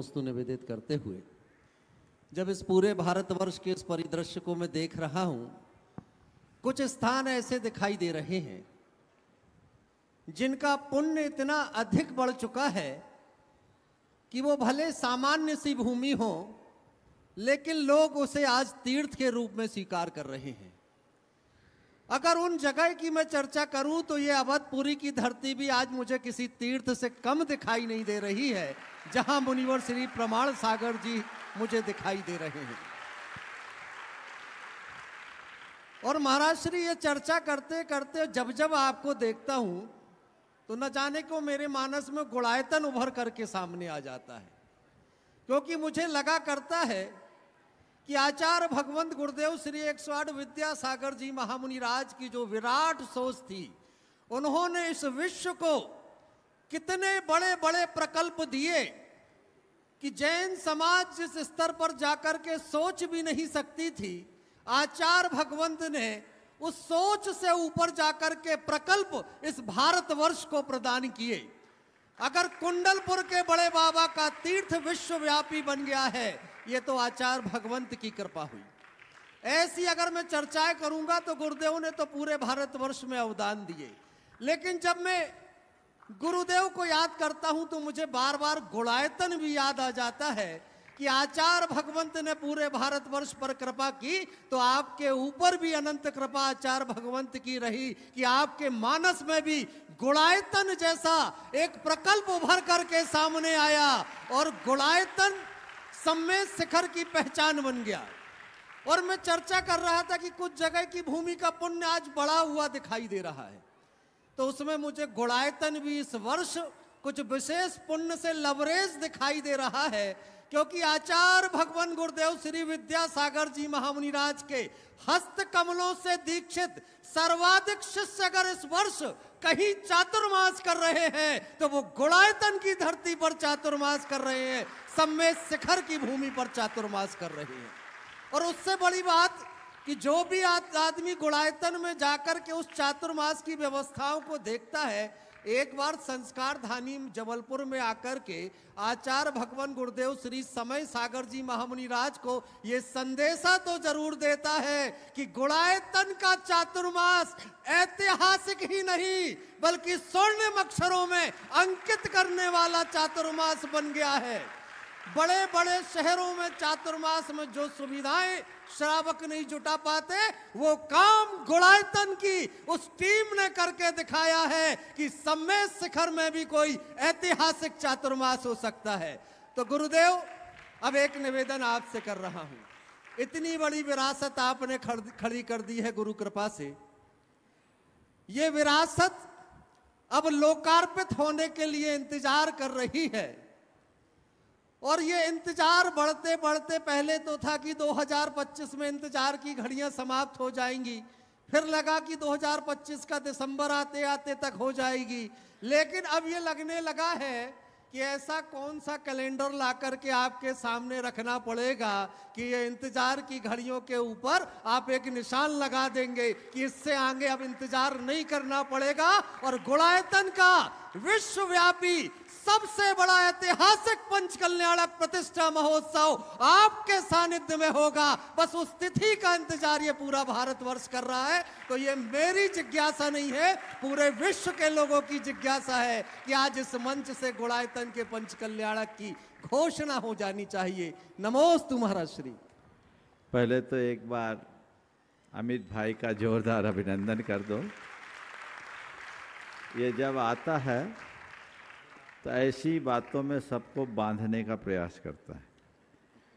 नमोस्तु निवेदित करते हुए, जब इस पूरे भारतवर्ष के इस परिदृश्य को मैं देख रहा हूं, कुछ स्थान ऐसे दिखाई दे रहे हैं जिनका पुण्य इतना अधिक बढ़ चुका है कि वो भले सामान्य सी भूमि हो, लेकिन लोग उसे आज तीर्थ के रूप में स्वीकार कर रहे हैं। अगर उन जगह की मैं चर्चा करूं तो ये अवधपुरी की धरती भी आज मुझे किसी तीर्थ से कम दिखाई नहीं दे रही है, जहां मुनिवर श्री प्रमाण सागर जी मुझे दिखाई दे रहे हैं। और महाराज श्री ये चर्चा करते करते जब जब आपको देखता हूं तो न जाने को मेरे मानस में गुणायतन उभर करके सामने आ जाता है, क्योंकि मुझे लगा करता है कि आचार्य भगवंत गुरुदेव श्री 108 विद्यासागर जी महामुनि राज की जो विराट सोच थी, उन्होंने इस विश्व को कितने बड़े बड़े प्रकल्प दिए कि जैन समाज जिस स्तर पर जाकर के सोच भी नहीं सकती थी, आचार्य भगवंत ने उस सोच से ऊपर जाकर के प्रकल्प इस भारतवर्ष को प्रदान किए। अगर कुंडलपुर के बड़े बाबा का तीर्थ विश्वव्यापी बन गया है, ये तो आचार्य भगवंत की कृपा हुई। ऐसी अगर मैं चर्चाएं करूंगा तो गुरुदेव ने तो पूरे भारतवर्ष में अवदान दिए, लेकिन जब मैं गुरुदेव को याद करता हूं तो मुझे बार बार गुणायतन भी याद आ जाता है कि आचार्य भगवंत ने पूरे भारतवर्ष पर कृपा की, तो आपके ऊपर भी अनंत कृपा आचार्य भगवंत की रही कि आपके मानस में भी गुणायतन जैसा एक प्रकल्प उभर करके सामने आया और गुणायतन सम्मेद शिखर की पहचान बन गया। और मैं चर्चा कर रहा था कि कुछ जगह की भूमि का पुण्य आज बढ़ा हुआ दिखाई दे रहा है, तो उसमें मुझे गुणायतन भी इस वर्ष कुछ विशेष पुण्य से लवरेज दिखाई दे रहा है, क्योंकि आचार्य भगवान गुरुदेव श्री विद्यासागर जी महामुनि राज के हस्त कमलों से दीक्षित सर्वाधिक शिष्य अगर इस वर्ष कहीं चातुर्मास कर रहे हैं तो वो गुणायतन की धरती पर चातुर्मास कर रहे हैं, सम्मेद शिखर की भूमि पर चातुर्मास कर रहे हैं। और उससे बड़ी बात कि जो भी आदमी गुणायतन में जाकर के उस चातुर्मास की व्यवस्थाओं को देखता है, एक बार संस्कार धानी जबलपुर में आकर के आचार्य भगवान गुरुदेव श्री समय सागर जी महामुनि राज को ये संदेशा तो जरूर देता है कि गुणायतन का चातुर्मास ऐतिहासिक ही नहीं बल्कि स्वर्णिम अक्षरों में अंकित करने वाला चातुर्मास बन गया है। बड़े बड़े शहरों में चातुर्मास में जो सुविधाएं श्रावक नहीं जुटा पाते, वो काम गुणायतन की उस टीम ने करके दिखाया है कि सम्मेद शिखर में भी कोई ऐतिहासिक चातुर्मास हो सकता है। तो गुरुदेव, अब एक निवेदन आपसे कर रहा हूं, इतनी बड़ी विरासत आपने खड़ी कर दी है गुरु कृपा से, ये विरासत अब लोकार्पित होने के लिए इंतजार कर रही है। और ये इंतजार बढ़ते बढ़ते पहले तो था कि 2025 में इंतजार की घड़ियां समाप्त हो जाएंगी, फिर लगा कि 2025 का दिसंबर आते आते तक हो जाएगी, लेकिन अब ये लगने लगा है कि ऐसा कौन सा कैलेंडर ला करके आपके सामने रखना पड़ेगा कि ये इंतजार की घड़ियों के ऊपर आप एक निशान लगा देंगे कि इससे आगे अब इंतजार नहीं करना पड़ेगा और गुणायतन का विश्वव्यापी सबसे बड़ा ऐतिहासिक पंच कल्याणक प्रतिष्ठा महोत्सव आपके सानिध्य में होगा। बस उस तिथि का इंतजार ये पूरा भारतवर्ष कर रहा है। तो ये मेरी जिज्ञासा नहीं है, पूरे विश्व के लोगों की जिज्ञासा है कि आज इस मंच से गुणायतन के पंच कल्याणक की घोषणा हो जानी चाहिए। नमोस्तु महाराज श्री। पहले तो एक बार अमित भाई का जोरदार अभिनंदन कर दो। ये जब आता है तो ऐसी बातों में सबको बांधने का प्रयास करता है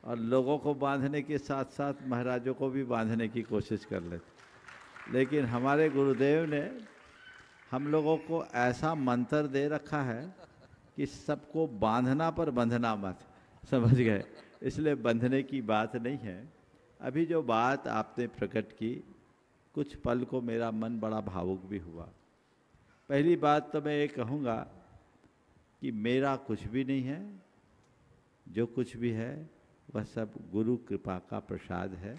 और लोगों को बांधने के साथ साथ महाराजों को भी बांधने की कोशिश कर लेते। लेकिन हमारे गुरुदेव ने हम लोगों को ऐसा मंत्र दे रखा है कि सबको बांधना पर बंधना मत, समझ गए? इसलिए बंधने की बात नहीं है। अभी जो बात आपने प्रकट की, कुछ पल को मेरा मन बड़ा भावुक भी हुआ। पहली बात तो मैं ये कहूँगा कि मेरा कुछ भी नहीं है, जो कुछ भी है वह सब गुरु कृपा का प्रसाद है।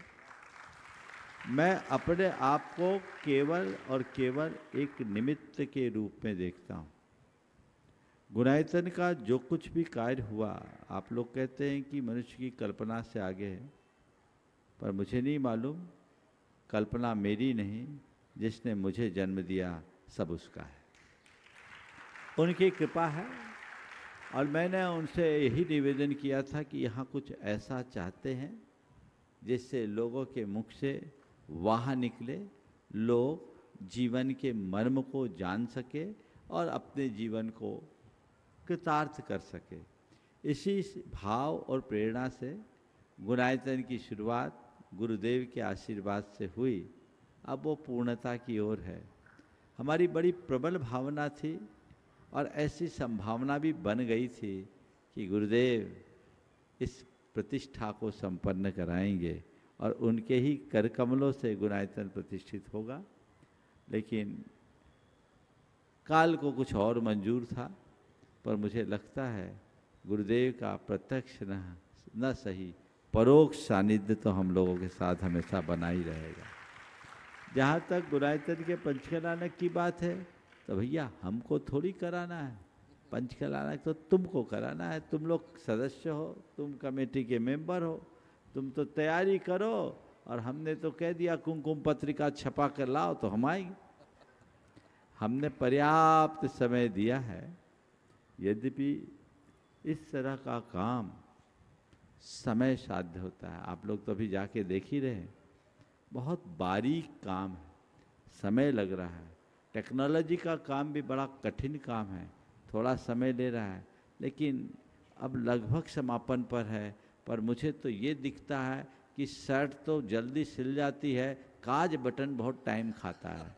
मैं अपने आप को केवल और केवल एक निमित्त के रूप में देखता हूँ। गुणायतन का जो कुछ भी कार्य हुआ, आप लोग कहते हैं कि मनुष्य की कल्पना से आगे है, पर मुझे नहीं मालूम, कल्पना मेरी नहीं, जिसने मुझे जन्म दिया सब उसका है, उनकी कृपा है। और मैंने उनसे यही निवेदन किया था कि यहाँ कुछ ऐसा चाहते हैं जिससे लोगों के मुख से वाह निकले, लोग जीवन के मर्म को जान सके और अपने जीवन को कृतार्थ कर सके। इसी भाव और प्रेरणा से गुणायतन की शुरुआत गुरुदेव के आशीर्वाद से हुई, अब वो पूर्णता की ओर है। हमारी बड़ी प्रबल भावना थी और ऐसी संभावना भी बन गई थी कि गुरुदेव इस प्रतिष्ठा को संपन्न कराएंगे और उनके ही कर कमलों से गुणायतन प्रतिष्ठित होगा। लेकिन काल को कुछ और मंजूर था, पर मुझे लगता है गुरुदेव का प्रत्यक्ष न सही परोक्ष सानिध्य तो हम लोगों के साथ हमेशा बना ही रहेगा। जहाँ तक गुणायतन के पंचकलानक की बात है, तो भैया हमको थोड़ी कराना है पंचकलानक, तो तुमको कराना है। तुम लोग सदस्य हो, तुम कमेटी के मेंबर हो, तुम तो तैयारी करो। और हमने तो कह दिया कुमकुम पत्रिका छपा कर लाओ तो हम आएंगे। हमने पर्याप्त समय दिया है। यद्यपि इस तरह का काम समय साध्य होता है, आप लोग तो अभी जाके देख ही रहे हैं, बहुत बारीक काम है, समय लग रहा है। टेक्नोलॉजी का काम भी बड़ा कठिन काम है, थोड़ा समय ले रहा है, लेकिन अब लगभग समापन पर है। पर मुझे तो ये दिखता है कि शर्ट तो जल्दी सिल जाती है, काज बटन बहुत टाइम खाता है।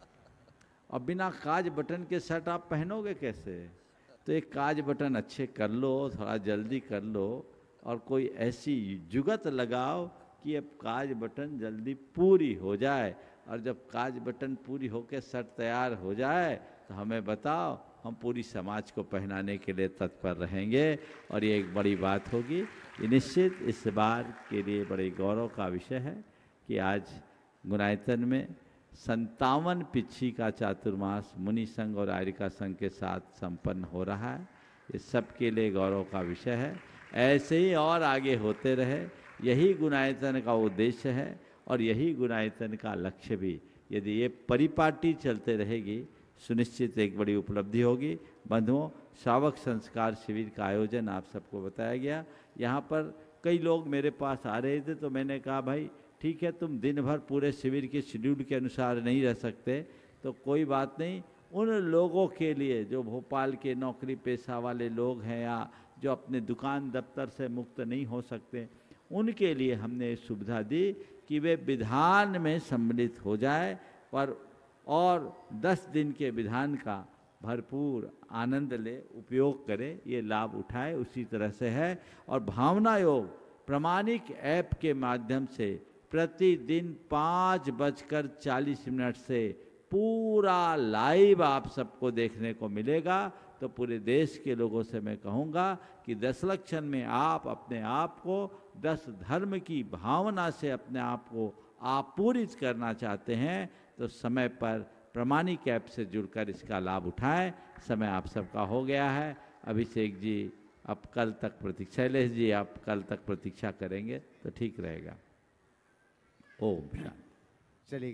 और बिना काज बटन के शर्ट आप पहनोगे कैसे? तो एक काज बटन अच्छे कर लो, थोड़ा जल्दी कर लो, और कोई ऐसी जुगत लगाओ कि अब काज बटन जल्दी पूरी हो जाए। और जब काज बटन पूरी होकर शर्ट तैयार हो जाए तो हमें बताओ, हम पूरी समाज को पहनाने के लिए तत्पर रहेंगे। और ये एक बड़ी बात होगी। ये निश्चित इस बार के लिए बड़े गौरव का विषय है कि आज गुणायतन में 57 पिछी का चातुर्मास मुनि संघ और आर्यिका संघ के साथ संपन्न हो रहा है। ये सबके लिए गौरव का विषय है। ऐसे ही और आगे होते रहे, यही गुणायतन का उद्देश्य है और यही गुणायतन का लक्ष्य भी। यदि ये परिपाटी चलते रहेगी, सुनिश्चित एक बड़ी उपलब्धि होगी। बंधुओं, श्रावक संस्कार शिविर का आयोजन आप सबको बताया गया। यहाँ पर कई लोग मेरे पास आ रहे थे, तो मैंने कहा भाई ठीक है, तुम दिन भर पूरे शिविर के शेड्यूल के अनुसार नहीं रह सकते, तो कोई बात नहीं। उन लोगों के लिए जो भोपाल के नौकरी पेशा वाले लोग हैं या जो अपने दुकान दफ्तर से मुक्त नहीं हो सकते, उनके लिए हमने सुविधा दी कि वे विधान में सम्मिलित हो जाए और 10 दिन के विधान का भरपूर आनंद ले, उपयोग करें, ये लाभ उठाए। उसी तरह से है। और भावना योग प्रामाणिक ऐप के माध्यम से प्रतिदिन 5:40 से पूरा लाइव आप सबको देखने को मिलेगा। तो पूरे देश के लोगों से मैं कहूँगा कि दशलक्षण में आप अपने आप को 10 धर्म की भावना से अपने आप को आपूरित करना चाहते हैं, तो समय पर प्रामाणिक ऐप से जुड़कर इसका लाभ उठाएं। समय आप सबका हो गया है। अभिषेक जी अब कल तक प्रतीक्षा, शैलेश जी आप कल तक प्रतीक्षा करेंगे तो ठीक रहेगा। ओम शांति। चलिए।